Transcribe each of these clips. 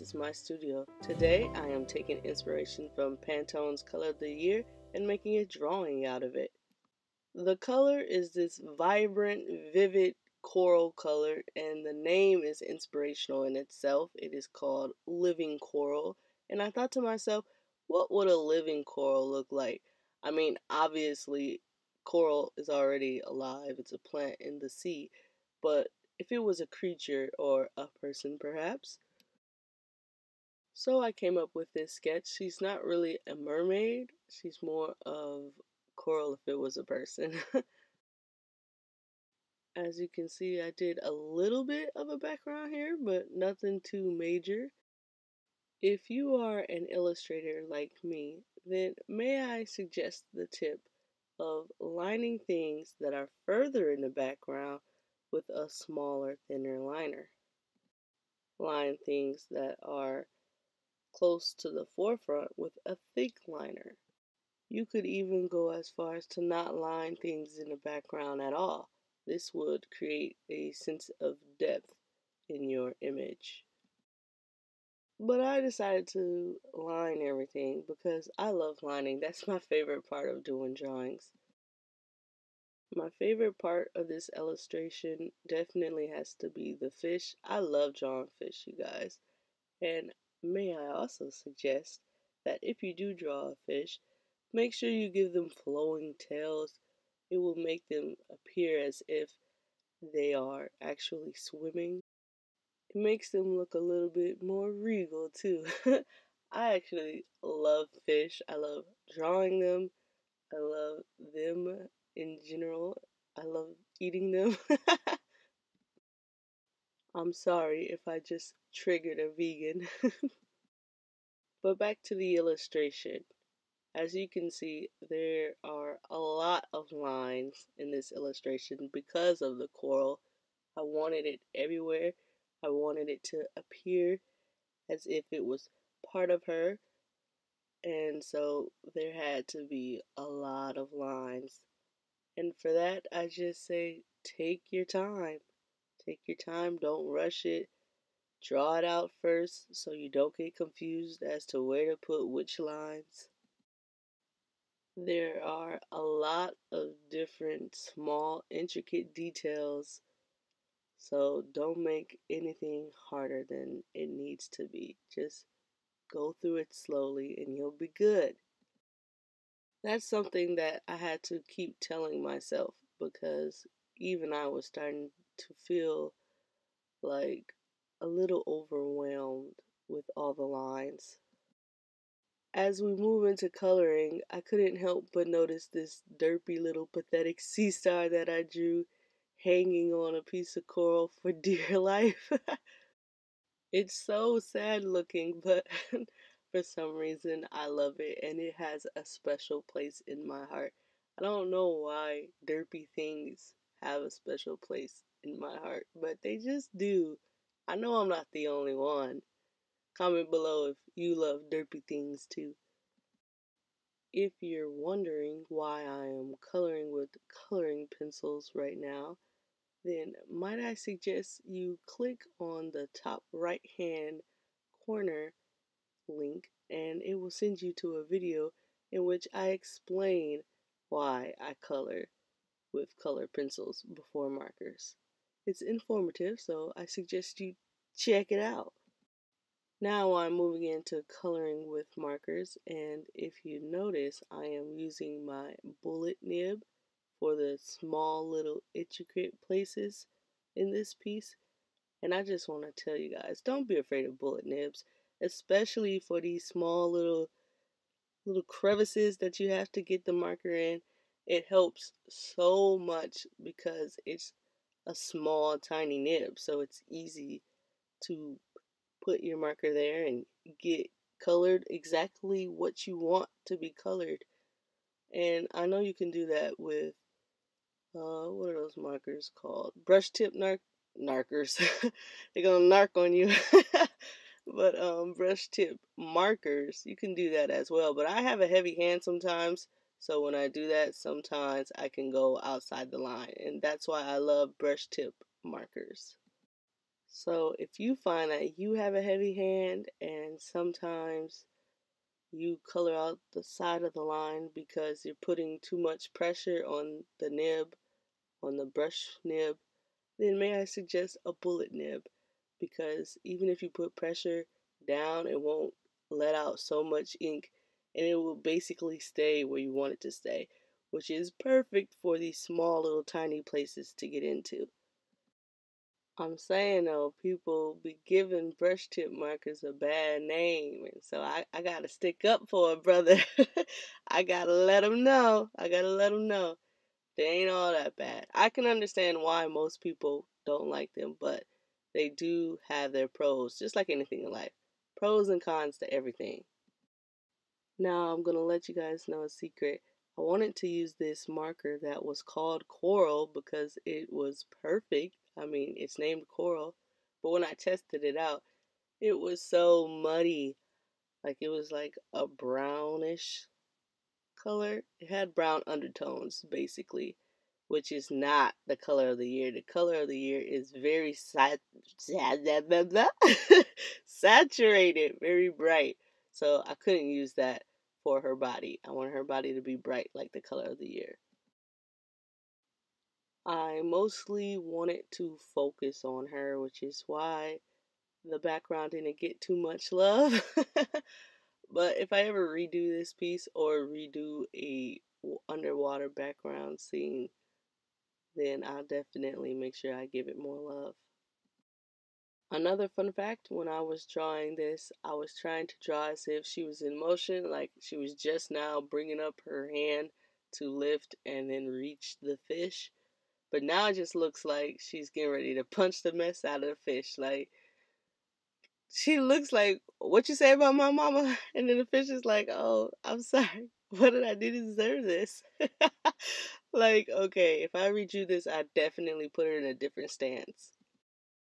is my studio. Today I am taking inspiration from Pantone's Color of the Year and making a drawing out of it. The color is this vibrant, vivid coral color, and the name is inspirational in itself. It is called Living Coral, and I thought to myself, what would a living coral look like? I mean, obviously, coral is already alive, it's a plant in the sea, but if it was a creature or a person, perhaps. So I came up with this sketch. She's not really a mermaid, she's more of coral if it was a person. As you can see, I did a little bit of a background here, but nothing too major. If you are an illustrator like me, then may I suggest the tip of lining things that are further in the background with a smaller, thinner liner. Line things that are close to the forefront with a thick liner. You could even go as far as to not line things in the background at all. This would create a sense of depth in your image. But I decided to line everything because I love lining. That's my favorite part of doing drawings. My favorite part of this illustration definitely has to be the fish. I love drawing fish, you guys. And may I also suggest that if you do draw a fish, make sure you give them flowing tails. It will make them appear as if they are actually swimming. It makes them look a little bit more regal too. I actually love fish. I love drawing them. I love them in general. I love eating them. I'm sorry if I just triggered a vegan. But back to the illustration. As you can see, there are a lot of lines in this illustration because of the coral. I wanted it everywhere. I wanted it to appear as if it was part of her. And so there had to be a lot of lines. And for that, I just say, take your time. Take your time, don't rush it. Draw it out first so you don't get confused as to where to put which lines. There are a lot of different small, intricate details, so don't make anything harder than it needs to be. Just go through it slowly and you'll be good. That's something that I had to keep telling myself because even I was starting to feel like a little overwhelmed with all the lines. As we move into coloring, I couldn't help but notice this derpy little pathetic sea star that I drew hanging on a piece of coral for dear life. It's so sad looking, but for some reason I love it and it has a special place in my heart. I don't know why derpy things have a special place in my heart, but they just do. I know I'm not the only one. Comment below if you love derpy things too. If you're wondering why I am coloring with coloring pencils right now, then might I suggest you click on the top right hand corner link and it will send you to a video in which I explain why I color with color pencils before markers. It's informative, so I suggest you check it out. Now I'm moving into coloring with markers, and if you notice, I am using my bullet nib for the small little intricate places in this piece. And I just want to tell you guys, don't be afraid of bullet nibs, especially for these small little crevices that you have to get the marker in. It helps so much because it's a small tiny nib, so it's easy to put your marker there and get colored exactly what you want to be colored. And I know you can do that with what are those markers called? Brush tip narkers. They're gonna narc on you. But brush tip markers, you can do that as well. But I have a heavy hand sometimes, so when I do that, sometimes I can go outside the line, and that's why I love brush tip markers. So if you find that you have a heavy hand and sometimes you color out the side of the line because you're putting too much pressure on the nib, on the brush nib, then may I suggest a bullet nib, because even if you put pressure down, it won't let out so much ink and it will basically stay where you want it to stay, which is perfect for these small little tiny places to get into. I'm saying though, people be giving brush tip markers a bad name, and so I gotta stick up for a brother. I gotta let them know. I gotta let them know. They ain't all that bad. I can understand why most people don't like them, but they do have their pros, just like anything in life. Pros and cons to everything. Now I'm going to let you guys know a secret. I wanted to use this marker that was called Coral because it was perfect. I mean, it's named Coral, but when I tested it out, it was so muddy. Like it was like a brownish color. It had brown undertones, basically, which is not the color of the year. The color of the year is very saturated, very bright. So I couldn't use that for her body. I want her body to be bright like the color of the year. I mostly wanted to focus on her, which is why the background didn't get too much love. But if I ever redo this piece or redo a underwater background scene, then I'll definitely make sure I give it more love. Another fun fact, when I was drawing this, I was trying to draw as if she was in motion, like she was just now bringing up her hand to lift and then reach the fish. But now it just looks like she's getting ready to punch the mess out of the fish. Like, she looks like, what you say about my mama? And then the fish is like, oh, I'm sorry. What did I do to deserve this? Like, okay, if I redo this, I definitely put her in a different stance.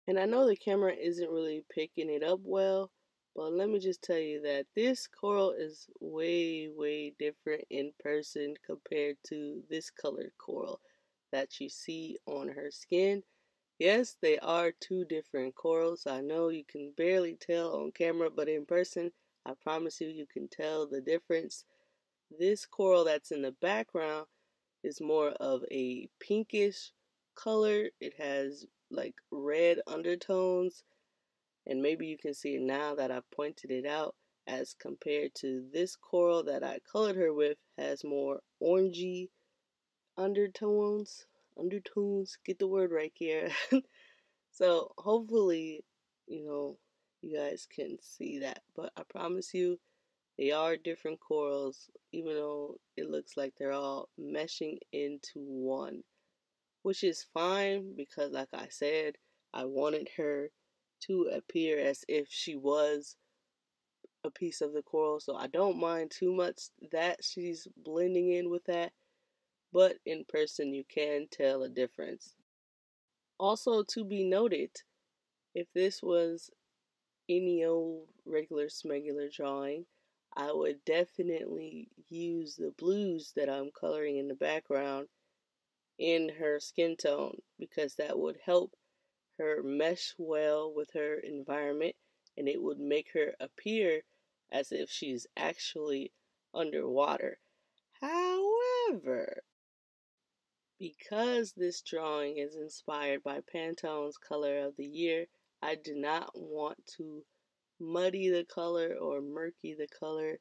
And I know the camera isn't really picking it up well, but let me just tell you that this coral is way, way different in person compared to this colored coral that you see on her skin. Yes, they are two different corals. I know you can barely tell on camera, but in person, I promise you, you can tell the difference. This coral that's in the background is more of a pinkish color. It has like red undertones, and maybe you can see it now that I've pointed it out, as compared to this coral that I colored her with has more orangey undertones. Undertones, get the word right here. So hopefully, you guys can see that. But I promise you, they are different corals, even though it looks like they're all meshing into one, which is fine because, like I said, I wanted her to appear as if she was a piece of the coral. So I don't mind too much that she's blending in with that, but in person, you can tell a difference. Also, to be noted, if this was any old regular smegular drawing, I would definitely use the blues that I'm coloring in the background in her skin tone, because that would help her mesh well with her environment and it would make her appear as if she's actually underwater. However, because this drawing is inspired by Pantone's color of the year, I do not want to muddy the color or murky the color.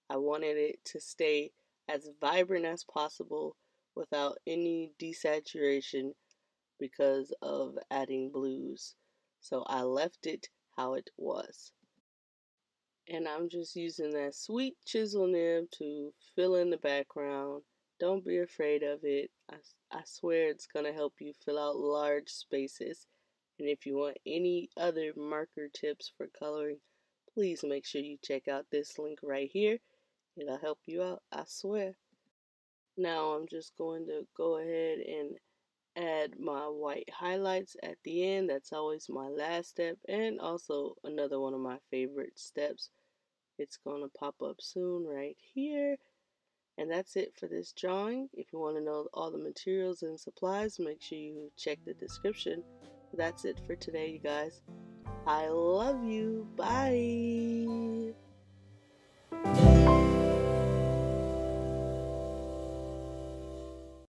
I wanted it to stay as vibrant as possible without any desaturation because of adding blues. So I left it how it was. And I'm just using that sweet chisel nib to fill in the background. Don't be afraid of it. I swear it's going to help you fill out large spaces. And if you want any other marker tips for coloring, please make sure you check out this link right here. It'll help you out, I swear. Now I'm just going to go ahead and add my white highlights at the end. That's always my last step, and also another one of my favorite steps. It's going to pop up soon right here. And that's it for this drawing. If you want to know all the materials and supplies, make sure you check the description. That's it for today, you guys. I love you. Bye.